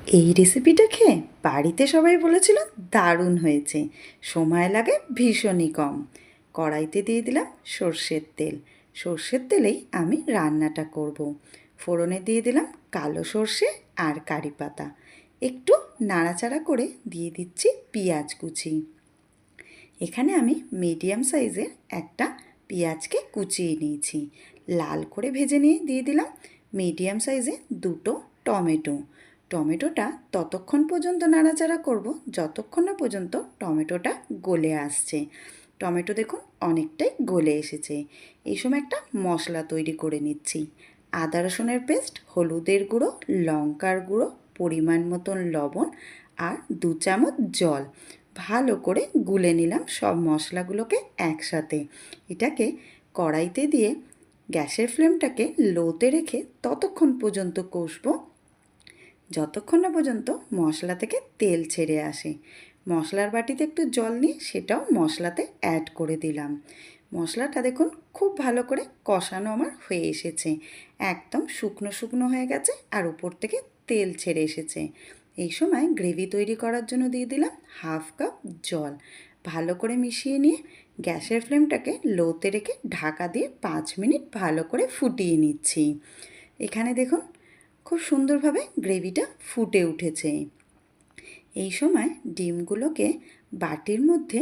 এই রেসিপিটা খেয়ে বাড়িতে সবাই বলেছিল দারুণ হয়েছে। সময় লাগে ভীষণই কম। কড়াইতে দিয়ে দিলাম সর্ষের তেল। সর্ষের তেলেই আমি রান্নাটা করব। ফোড়নে দিয়ে দিলাম কালো সর্ষে আর কারি পাতা। একটু নাড়াচাড়া করে দিয়ে দিচ্ছি পেঁয়াজ কুচি। এখানে আমি মিডিয়াম সাইজের একটা পেঁয়াজকে কুচিয়ে নিয়েছি। লাল করে ভেজে নিয়ে দিয়ে দিলাম মিডিয়াম সাইজে দুটো টমেটো। টমেটোটা ততক্ষণ পর্যন্ত নাড়াচাড়া করব যতক্ষণ না পর্যন্ত টমেটোটা গলে আসছে। টমেটো দেখুন অনেকটাই গলে এসেছে। এই সময় একটা মশলা তৈরি করে নিচ্ছি। আদা রসুনের পেস্ট, হলুদের গুঁড়ো, লঙ্কার গুঁড়ো, পরিমাণ মতন লবণ আর 2 চামচ জল। ভালো করে গুলে নিলাম সব মশলাগুলোকে একসাথে। এটাকে কড়াইতে দিয়ে গ্যাসের ফ্লেমটাকে লোতে রেখে ততক্ষণ পর্যন্ত কষবো যতক্ষণ না পর্যন্ত মশলা থেকে তেল ছেড়ে আসে। মশলার বাটিতে একটু জল নিয়ে সেটাও মশলাতে অ্যাড করে দিলাম। মশলাটা দেখুন খুব ভালো করে কষানো আমার হয়ে এসেছে। একদম শুকনো শুকনো হয়ে গেছে আর উপর থেকে তেল ছেড়ে এসেছে। এই সময় গ্রেভি তৈরি করার জন্য দিয়ে দিলাম 1/2 কাপ জল। ভালো করে মিশিয়ে নিয়ে গ্যাসের ফ্লেমটাকে লোতে রেখে ঢাকা দিয়ে 5 মিনিট ভালো করে ফুটিয়ে নিচ্ছি। এখানে দেখুন খুব সুন্দরভাবে গ্রেভিটা ফুটে উঠেছে। এই সময় ডিমগুলোকে বাটির মধ্যে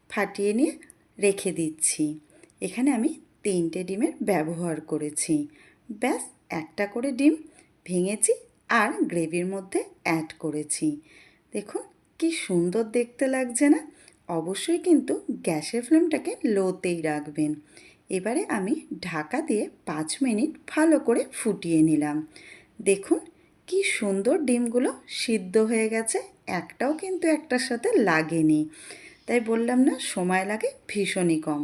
ফাটিয়ে নিয়ে রেখে দিচ্ছি। এখানে আমি 3টে ডিমের ব্যবহার করেছি। ব্যাস একটা করে ডিম ভেঙেছি আর গ্রেভির মধ্যে অ্যাড করেছি। দেখুন কি সুন্দর দেখতে লাগছে না? অবশ্যই কিন্তু গ্যাসের ফ্লেমটাকে লোতেই রাখবেন। এবারে আমি ঢাকা দিয়ে 5 মিনিট ভালো করে ফুটিয়ে নিলাম। দেখুন কি সুন্দর ডিমগুলো সিদ্ধ হয়ে গেছে, একটাও কিন্তু একটার সাথে লাগেনি। তাই বললাম না সময় লাগে ভীষণই কম।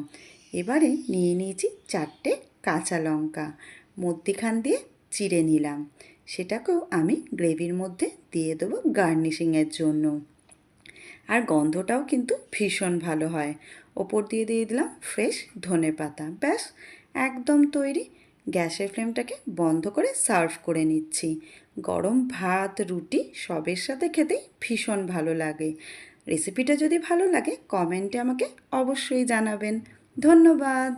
এবারে নিয়ে নিয়েছি 4টে কাঁচা লঙ্কা, মধ্যিখান দিয়ে চিড়ে নিলাম। সেটাকেও আমি গ্রেভির মধ্যে দিয়ে দেবো গার্নিশিংয়ের জন্য। আর গন্ধটাও কিন্তু ভীষণ ভালো হয়। ওপর দিয়ে দিয়ে দিলাম ফ্রেশ ধনেপাতা। ব্যাস একদম তৈরি। গ্যাসের ফ্লেমটাকে বন্ধ করে সার্ভ করে নিচ্ছি। গরম ভাত, রুটি সবের সাথে খেতেই ভীষণ ভালো লাগে। রেসিপিটা যদি ভালো লাগে কমেন্টে আমাকে অবশ্যই জানাবেন। ধন্যবাদ।